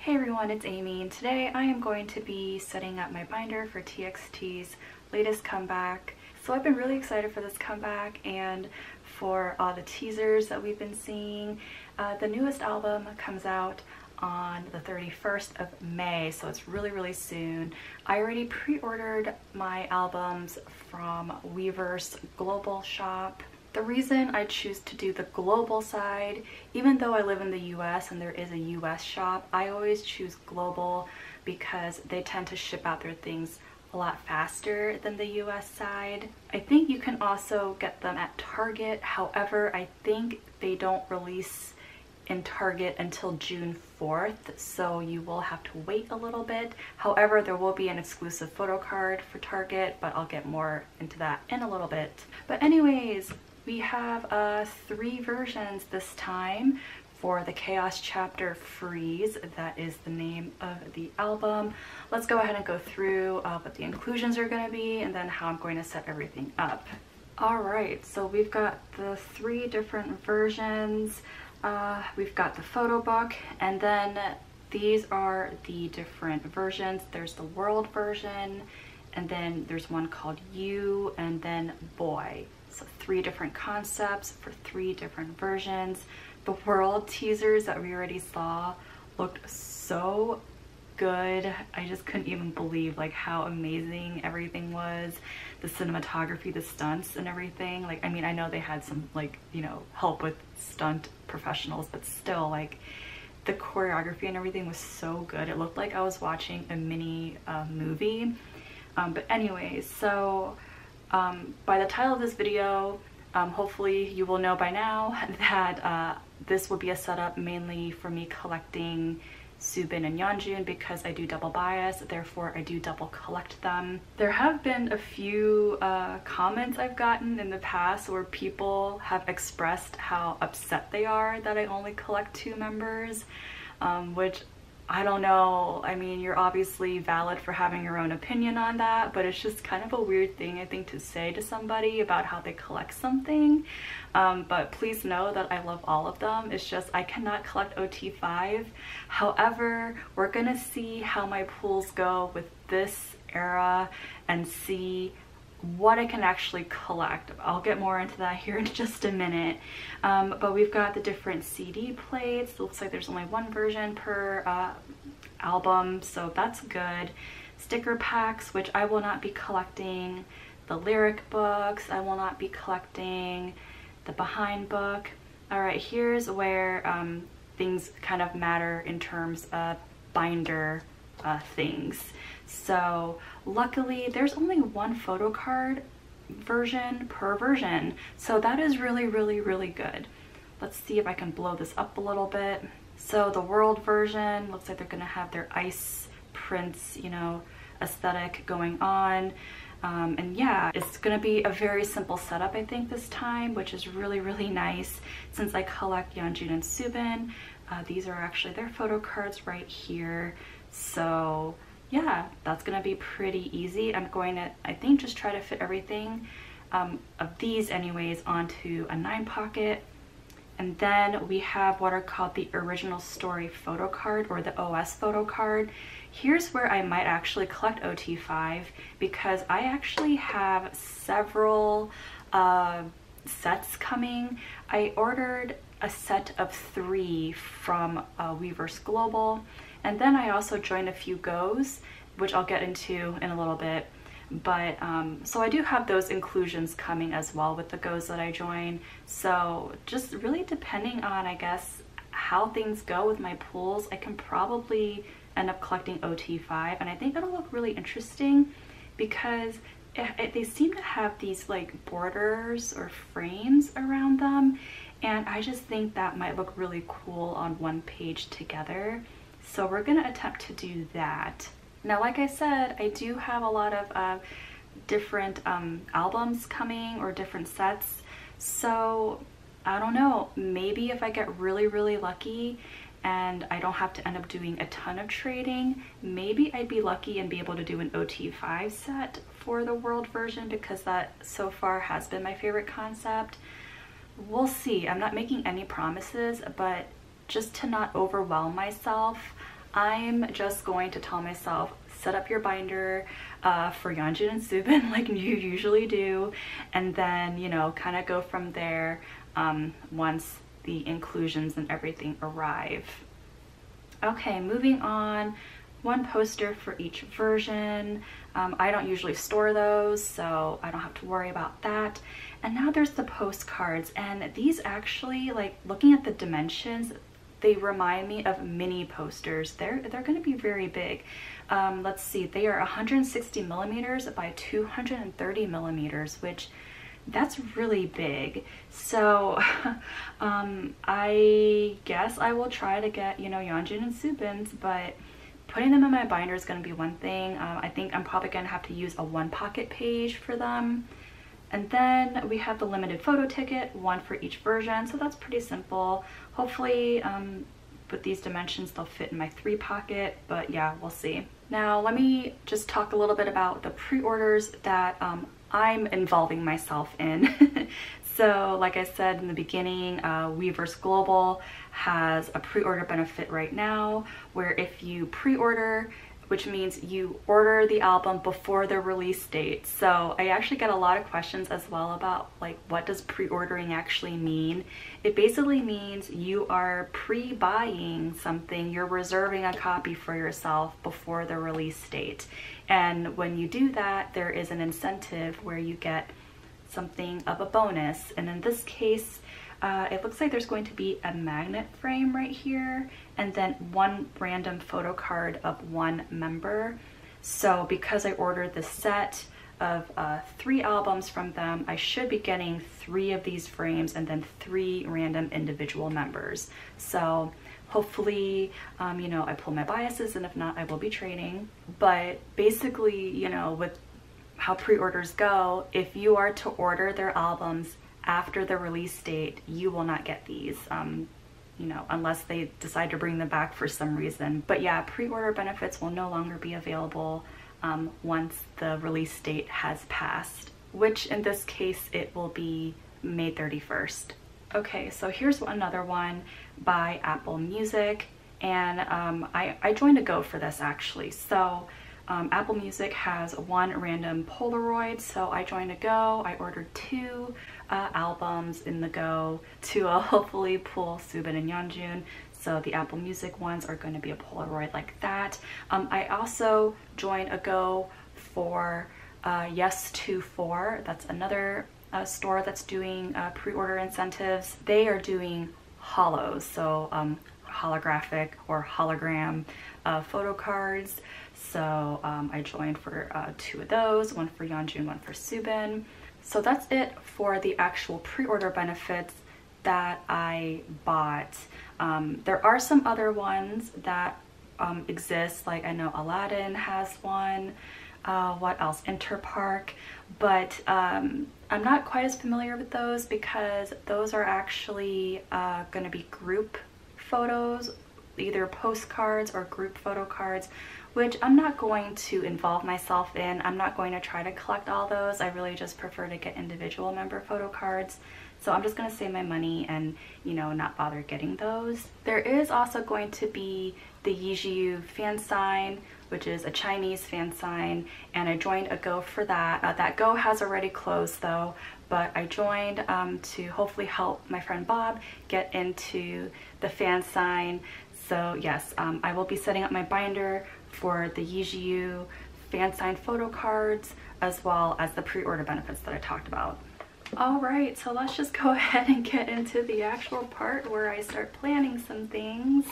Hey everyone, it's Amy, and today I am going to be setting up my binder for TXT's latest comeback. So I've been really excited for this comeback and for all the teasers that we've been seeing. The newest album comes out on the 31st of May, so it's really soon. I already pre-ordered my albums from Weverse Global Shop. The reason I choose to do the global side, even though I live in the US and there is a US shop, I always choose global because they tend to ship out their things a lot faster than the US side. I think you can also get them at Target. However, I think they don't release in Target until June 4th, so you will have to wait a little bit. However, there will be an exclusive photo card for Target, but I'll get more into that in a little bit. But anyways, we have 3 versions this time for the Chaos Chapter Freeze. That is the name of the album. Let's go ahead and go through what the inclusions are going to be and then how I'm going to set everything up. Alright, so we've got the 3 different versions. We've got the photo book, and then these are the different versions. There's the world version, and then there's one called You, and then Boy. So 3 different concepts for 3 different versions. The world teasers that we already saw looked so good. I just couldn't even believe like how amazing everything was. The cinematography, the stunts and everything. Like, I mean, I know they had some like, you know, help with stunt professionals, but still like the choreography and everything was so good. It looked like I was watching a mini movie. But anyways, so by the title of this video, hopefully you will know by now that this will be a setup mainly for me collecting Soobin and Yeonjun because I do double bias, therefore I do double collect them. There have been a few comments I've gotten in the past where people have expressed how upset they are that I only collect 2 members, which I don't know. I mean, you're obviously valid for having your own opinion on that, but it's just kind of a weird thing, I think, to say to somebody about how they collect something. But please know that I love all of them. It's just I cannot collect OT5. However, we're gonna see how my pools go with this era and see what I can actually collect. I'll get more into that here in just a minute. But we've got the different CD plates. It looks like there's only 1 version per album, so that's good. Sticker packs, which I will not be collecting. The lyric books, I will not be collecting. The behind book. All right, here's where things kind of matter in terms of binder things. So luckily there's only 1 photo card version per version, so that is really good. Let's see if I can blow this up a little bit. So the world version looks like they're gonna have their ice prints, you know, aesthetic going on. And yeah, it's gonna be a very simple setup I think this time, which is really nice since I collect Yeonjun and Soobin. These are actually their photo cards right here. So yeah, that's gonna be pretty easy. I'm going to, I think, just try to fit everything of these anyways onto a 9 pocket. And then we have what are called the original story photo card, or the OS photo card. Here's where I might actually collect OT5 because I actually have several sets coming. I ordered a set of 3 from Weverse Global, and then I also joined a few goes, which I'll get into in a little bit. But so I do have those inclusions coming as well with the goes that I join. So just really depending on, I guess, how things go with my pools, I can probably end up collecting OT5, and I think it'll look really interesting because they seem to have these like borders or frames around them, and I just think that might look really cool on 1 page together. So we're gonna attempt to do that. Now, like I said, I do have a lot of different albums coming, or different sets. So I don't know, maybe if I get really lucky and I don't have to end up doing a ton of trading, maybe I'd be lucky and be able to do an OT5 set for the world version because that so far has been my favorite concept. We'll see. I'm not making any promises, but just to not overwhelm myself, I'm just going to tell myself, set up your binder for Yeonjun and Soobin like you usually do, and then, you know, kind of go from there once the inclusions and everything arrive. Okay, moving on. One poster for each version. I don't usually store those, so I don't have to worry about that. And now there's the postcards, and these actually, like, looking at the dimensions, they remind me of mini posters. They're going to be very big. Let's see, they are 160 millimeters by 230 millimeters, which that's really big. So I guess I will try to get, you know, Yeonjun and Soobin's, but putting them in my binder is going to be one thing. I think I'm probably going to have to use a one pocket page for them. And then we have the limited photo ticket, one for each version, so that's pretty simple. Hopefully with these dimensions they'll fit in my 3 pocket, but yeah, we'll see. Now let me just talk a little bit about the pre-orders that I'm involving myself in. So like I said in the beginning, Weverse Global has a pre-order benefit right now where if you pre-order, which means you order the album before the release date. So I actually get a lot of questions as well about, like, what does pre-ordering actually mean? It basically means you are pre-buying something, you're reserving a copy for yourself before the release date. And when you do that, there is an incentive where you get something of a bonus. And in this case, it looks like there's going to be a magnet frame right here and then one random photo card of one member. So because I ordered the set of 3 albums from them, I should be getting 3 of these frames and then 3 random individual members. So hopefully, you know, I pull my biases, and if not, I will be trading. But basically, you know, with how pre-orders go, if you are to order their albums after the release date, you will not get these, you know, unless they decide to bring them back for some reason. But yeah, pre-order benefits will no longer be available once the release date has passed, which in this case, it will be May 31st. Okay, so here's another one by Apple Music, and I joined a Go for this actually. So Apple Music has one random Polaroid, so I joined a Go. I ordered 2 albums in the Go to hopefully pull Soobin and Yeonjun. So the Apple Music ones are going to be a Polaroid like that. I also joined a Go for Yes24. That's another store that's doing pre-order incentives. They are doing holos, so holographic or hologram photo cards. So I joined for 2 of those, one for Yeonjun, one for Soobin. So that's it for the actual pre-order benefits that I bought. There are some other ones that exist, like I know Aladdin has one, what else, Interpark, but I'm not quite as familiar with those because those are actually going to be group photos, either postcards or group photo cards, which I'm not going to involve myself in. I'm not going to try to collect all those. I really just prefer to get individual member photo cards. So I'm just going to save my money and, you know, not bother getting those. There is also going to be the Yijiu fan sign, which is a Chinese fan sign, and I joined a Go for that. That Go has already closed though, but I joined to hopefully help my friend Bob get into the fan sign. So yes, I will be setting up my binder for the Yijiu fan sign photo cards, as well as the pre-order benefits that I talked about. All right, so let's just go ahead and get into the actual part where I start planning some things.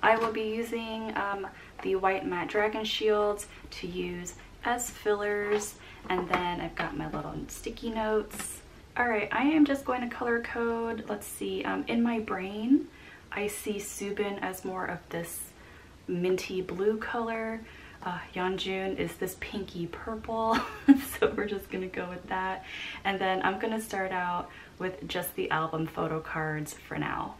I will be using the white matte dragon shields to use as fillers, and then I've got my little sticky notes. All right, I am just going to color code. Let's see, in my brain, I see Soobin as more of this minty blue color. Yeonjun is this pinky purple, so we're just gonna go with that. And then I'm gonna start out with just the album photo cards for now.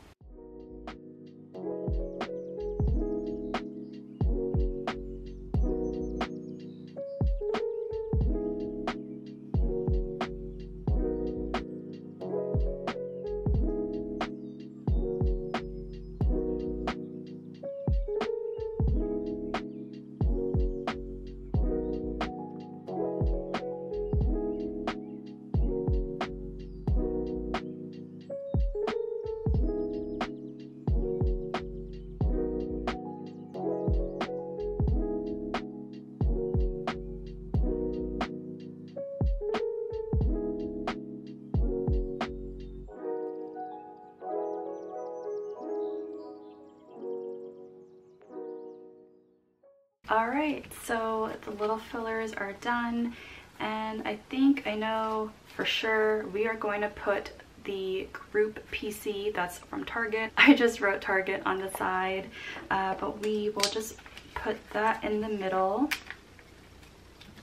Alright, so the little fillers are done, and I think I know for sure we are going to put the group PC that's from Target. I just wrote Target on the side, but we will just put that in the middle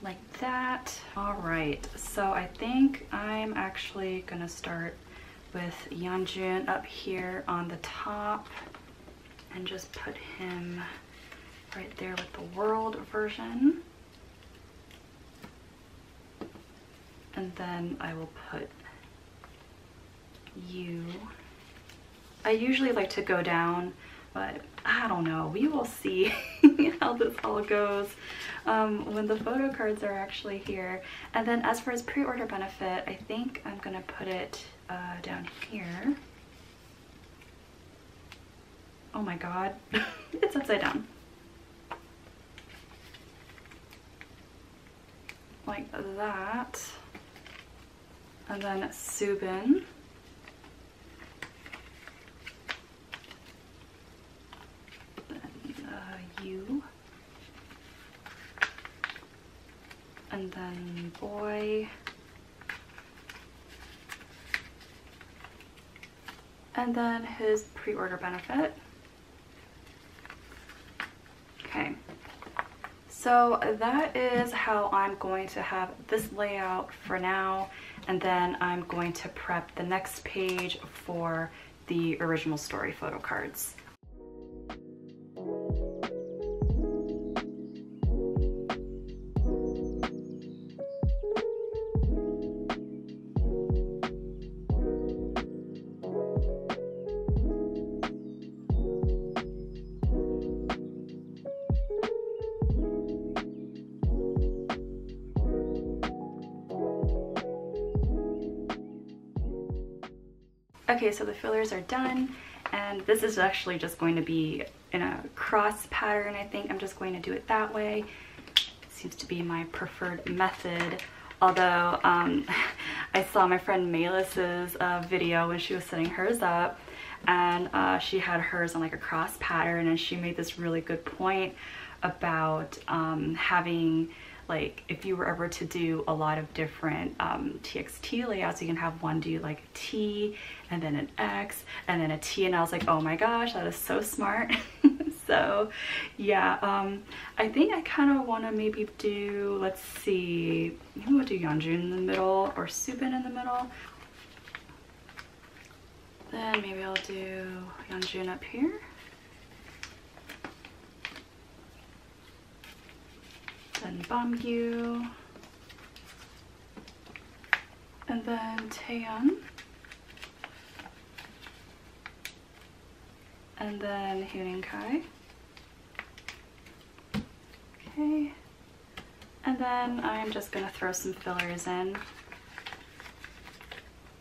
like that. Alright, so I think I'm actually gonna start with Yeonjun up here on the top and just put him right there with the world version. And then I will put you. I usually like to go down, but I don't know. We will see how this all goes when the photo cards are actually here. And then as for his pre-order benefit, I think I'm gonna put it down here. Oh my god, it's upside down. Like that. And then Subin. You, and then boy, and then his pre-order benefit. Okay, so that is how I'm going to have this layout for now, and then I'm going to prep the next page for the original story photo cards. Okay, so the fillers are done, and this is actually just going to be in a cross pattern. I think I'm just going to do it that way. It seems to be my preferred method, although I saw my friend Melis's video when she was setting hers up, and she had hers on like a cross pattern, and she made this really good point about having, like, if you were ever to do a lot of different TXT layouts, you can have one do like a T and then an X and then a T, and I was like, oh my gosh, that is so smart. So yeah, I think I kind of want to maybe do, let's see, maybe we'll do Yeonjun in the middle or Subin in the middle. Then maybe I'll do Yeonjun up here. Then Bamgyu, and then Taeyeon, and then Hyunin Kai. Okay, and then I'm just gonna throw some fillers in.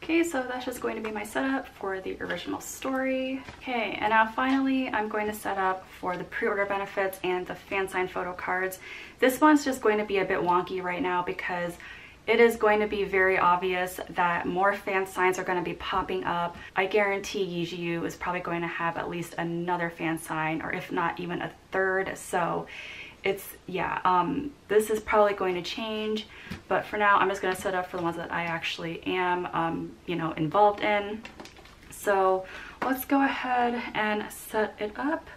Okay, so that's just going to be my setup for the original story. Okay, and now finally I'm going to set up for the pre-order benefits and the fan sign photo cards. This one's just going to be a bit wonky right now because it is going to be very obvious that more fan signs are going to be popping up. I guarantee Yizhiyu is probably going to have at least another fan sign, or if not even a third. So it's, yeah, this is probably going to change, but for now I'm just going to set up for the ones that I actually am you know, involved in. So let's go ahead and set it up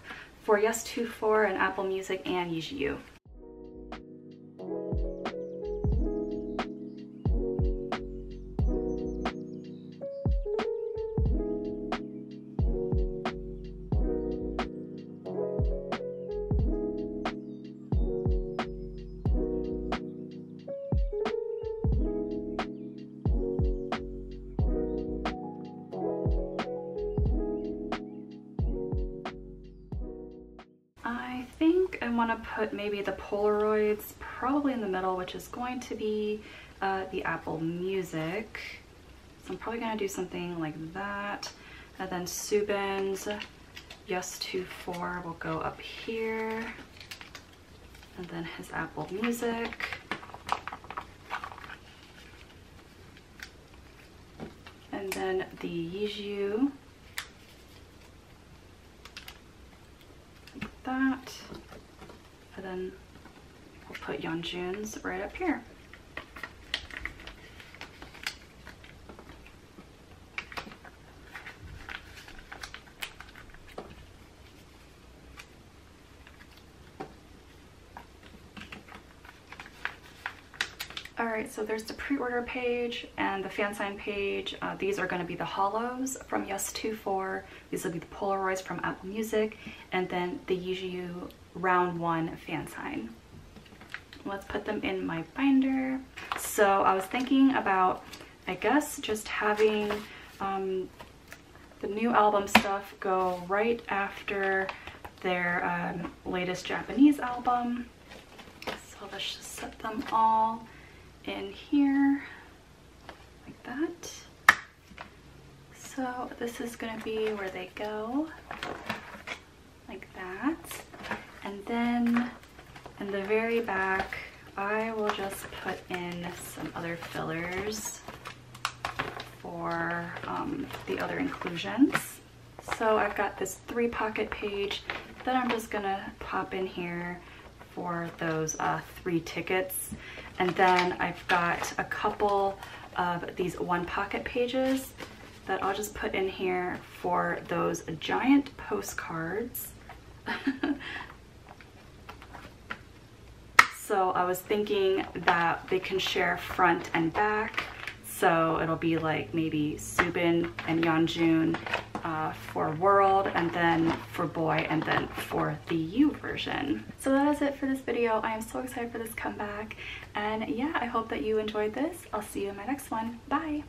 for Yes24 and Apple Music and Yizhiyu. I think I want to put maybe the Polaroids probably in the middle, which is going to be the Apple Music. So I'm probably going to do something like that. And then Subin's Yes24 will go up here. And then his Apple Music. And then the Yizhiyu. That, and then we'll put Yeonjun's right up here. Alright, so there's the pre-order page and the fan sign page. These are going to be the holos from Yes24. These will be the Polaroids from Apple Music, and then the Yuju round 1 fan sign. Let's put them in my binder. So I was thinking about, I guess, just having the new album stuff go right after their latest Japanese album. So let's just set them all in here like that. So this is going to be where they go, like that. And then in the very back, I will just put in some other fillers for the other inclusions. So I've got this 3-pocket page that I'm just gonna pop in here for those 3 tickets. And then I've got a couple of these 1-pocket pages that I'll just put in here for those giant postcards. So I was thinking that they can share front and back. So it'll be like maybe Subin and Yeonjun for World, and then for Boy, and then for the U version. So that is it for this video. I am so excited for this comeback. And yeah, I hope that you enjoyed this. I'll see you in my next one. Bye!